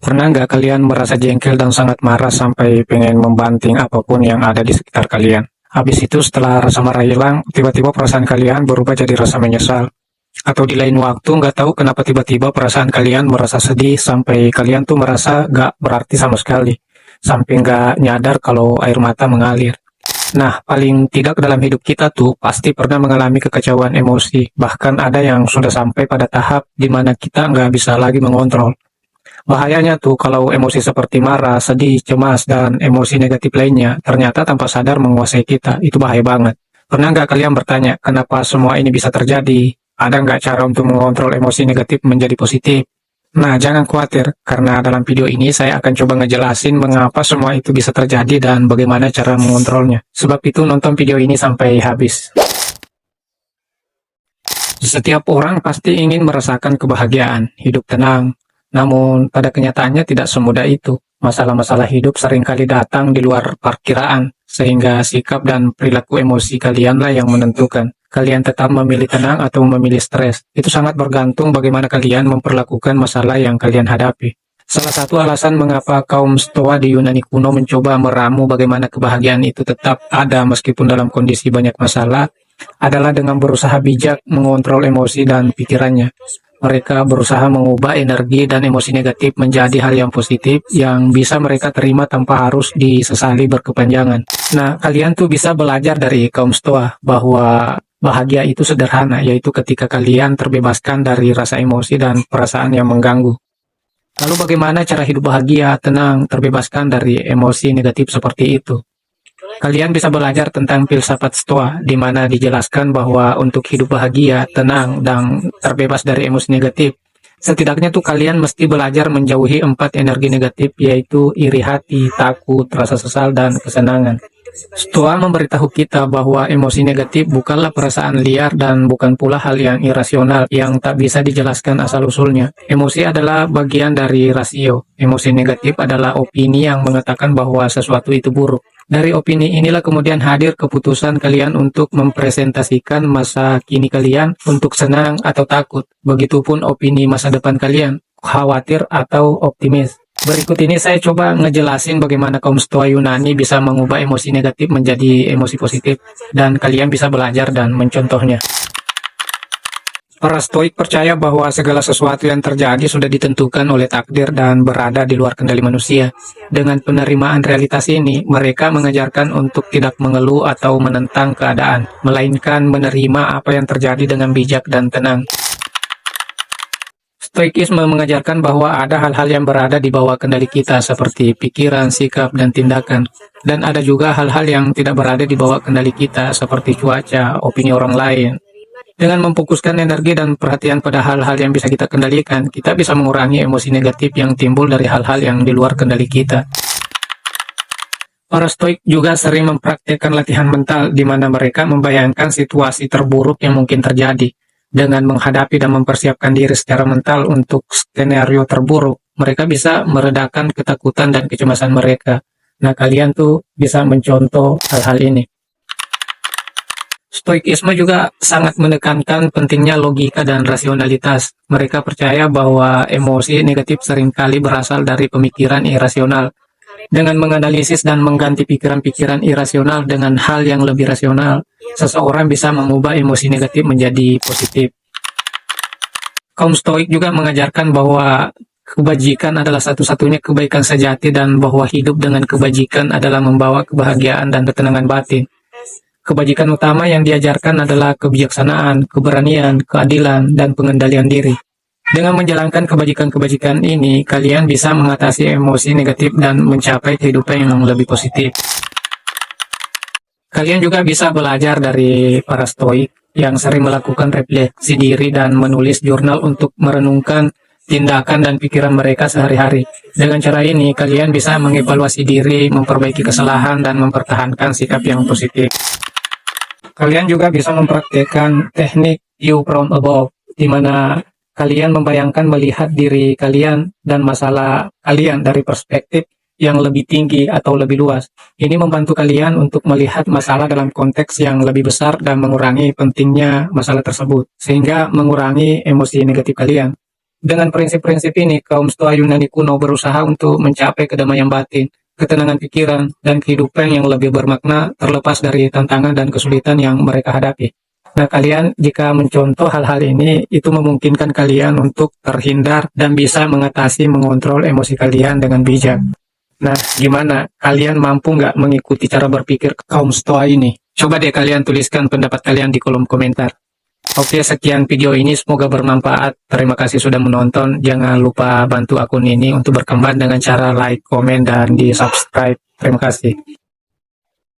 Pernah nggak kalian merasa jengkel dan sangat marah sampai pengen membanting apapun yang ada di sekitar kalian? Habis itu setelah rasa marah hilang, tiba-tiba perasaan kalian berubah jadi rasa menyesal. Atau di lain waktu nggak tahu kenapa tiba-tiba perasaan kalian merasa sedih sampai kalian tuh merasa nggak berarti sama sekali. Sampai nggak nyadar kalau air mata mengalir. Nah, paling tidak dalam hidup kita tuh pasti pernah mengalami kekacauan emosi. Bahkan ada yang sudah sampai pada tahap di mana kita nggak bisa lagi mengontrol. Bahayanya tuh kalau emosi seperti marah, sedih, cemas, dan emosi negatif lainnya ternyata tanpa sadar menguasai kita. Itu bahaya banget. Pernah nggak kalian bertanya, kenapa semua ini bisa terjadi? Ada nggak cara untuk mengontrol emosi negatif menjadi positif? Nah, jangan khawatir, karena dalam video ini saya akan coba ngejelasin mengapa semua itu bisa terjadi dan bagaimana cara mengontrolnya. Sebab itu nonton video ini sampai habis. Setiap orang pasti ingin merasakan kebahagiaan, hidup tenang. Namun, pada kenyataannya tidak semudah itu. Masalah-masalah hidup seringkali datang di luar perkiraan, sehingga sikap dan perilaku emosi kalianlah yang menentukan. Kalian tetap memilih tenang atau memilih stres. Itu sangat bergantung bagaimana kalian memperlakukan masalah yang kalian hadapi. Salah satu alasan mengapa kaum Stoa di Yunani kuno mencoba meramu bagaimana kebahagiaan itu tetap ada meskipun dalam kondisi banyak masalah, adalah dengan berusaha bijak mengontrol emosi dan pikirannya. Mereka berusaha mengubah energi dan emosi negatif menjadi hal yang positif yang bisa mereka terima tanpa harus disesali berkepanjangan. Nah, kalian tuh bisa belajar dari kaum Stoa bahwa bahagia itu sederhana, yaitu ketika kalian terbebaskan dari rasa emosi dan perasaan yang mengganggu. Lalu bagaimana cara hidup bahagia, tenang, terbebaskan dari emosi negatif seperti itu? Kalian bisa belajar tentang filsafat Stoa, di mana dijelaskan bahwa untuk hidup bahagia, tenang, dan terbebas dari emosi negatif, setidaknya tuh kalian mesti belajar menjauhi 4 energi negatif, yaitu iri hati, takut, rasa sesal, dan kesenangan. Stoa memberitahu kita bahwa emosi negatif bukanlah perasaan liar dan bukan pula hal yang irasional yang tak bisa dijelaskan asal-usulnya. Emosi adalah bagian dari rasio. Emosi negatif adalah opini yang mengatakan bahwa sesuatu itu buruk. Dari opini inilah kemudian hadir keputusan kalian untuk mempresentasikan masa kini kalian untuk senang atau takut. Begitupun opini masa depan kalian, khawatir atau optimis. Berikut ini saya coba ngejelasin bagaimana kaum Stoa Yunani bisa mengubah emosi negatif menjadi emosi positif, dan kalian bisa belajar dan mencontohnya. Para Stoik percaya bahwa segala sesuatu yang terjadi sudah ditentukan oleh takdir dan berada di luar kendali manusia. Dengan penerimaan realitas ini, mereka mengajarkan untuk tidak mengeluh atau menentang keadaan, melainkan menerima apa yang terjadi dengan bijak dan tenang. Stoikisme mengajarkan bahwa ada hal-hal yang berada di bawah kendali kita seperti pikiran, sikap, dan tindakan. Dan ada juga hal-hal yang tidak berada di bawah kendali kita seperti cuaca, opini orang lain. Dengan memfokuskan energi dan perhatian pada hal-hal yang bisa kita kendalikan, kita bisa mengurangi emosi negatif yang timbul dari hal-hal yang di luar kendali kita. Para Stoik juga sering mempraktikkan latihan mental di mana mereka membayangkan situasi terburuk yang mungkin terjadi. Dengan menghadapi dan mempersiapkan diri secara mental untuk skenario terburuk, mereka bisa meredakan ketakutan dan kecemasan mereka. Nah, kalian tuh bisa mencontoh hal-hal ini. Stoikisme juga sangat menekankan pentingnya logika dan rasionalitas. Mereka percaya bahwa emosi negatif seringkali berasal dari pemikiran irasional. Dengan menganalisis dan mengganti pikiran-pikiran irasional dengan hal yang lebih rasional, seseorang bisa mengubah emosi negatif menjadi positif. Kaum Stoik juga mengajarkan bahwa kebajikan adalah satu-satunya kebaikan sejati dan bahwa hidup dengan kebajikan adalah membawa kebahagiaan dan ketenangan batin. Kebajikan utama yang diajarkan adalah kebijaksanaan, keberanian, keadilan, dan pengendalian diri. Dengan menjalankan kebajikan-kebajikan ini, kalian bisa mengatasi emosi negatif dan mencapai kehidupan yang lebih positif. Kalian juga bisa belajar dari para Stoik yang sering melakukan refleksi diri dan menulis jurnal untuk merenungkan tindakan dan pikiran mereka sehari-hari. Dengan cara ini, kalian bisa mengevaluasi diri, memperbaiki kesalahan, dan mempertahankan sikap yang positif. Kalian juga bisa mempraktikkan teknik view from above, di mana kalian membayangkan melihat diri kalian dan masalah kalian dari perspektif yang lebih tinggi atau lebih luas. Ini membantu kalian untuk melihat masalah dalam konteks yang lebih besar dan mengurangi pentingnya masalah tersebut, sehingga mengurangi emosi negatif kalian. Dengan prinsip-prinsip ini, kaum Stoa Yunani kuno berusaha untuk mencapai kedamaian batin, ketenangan pikiran, dan kehidupan yang lebih bermakna terlepas dari tantangan dan kesulitan yang mereka hadapi. Nah, kalian jika mencontoh hal-hal ini, itu memungkinkan kalian untuk terhindar dan bisa mengontrol emosi kalian dengan bijak. Nah, gimana? Kalian mampu nggak mengikuti cara berpikir kaum Stoa ini? Coba deh kalian tuliskan pendapat kalian di kolom komentar. Oke, sekian video ini. Semoga bermanfaat. Terima kasih sudah menonton. Jangan lupa bantu akun ini untuk berkembang dengan cara like, komen, dan di subscribe. Terima kasih.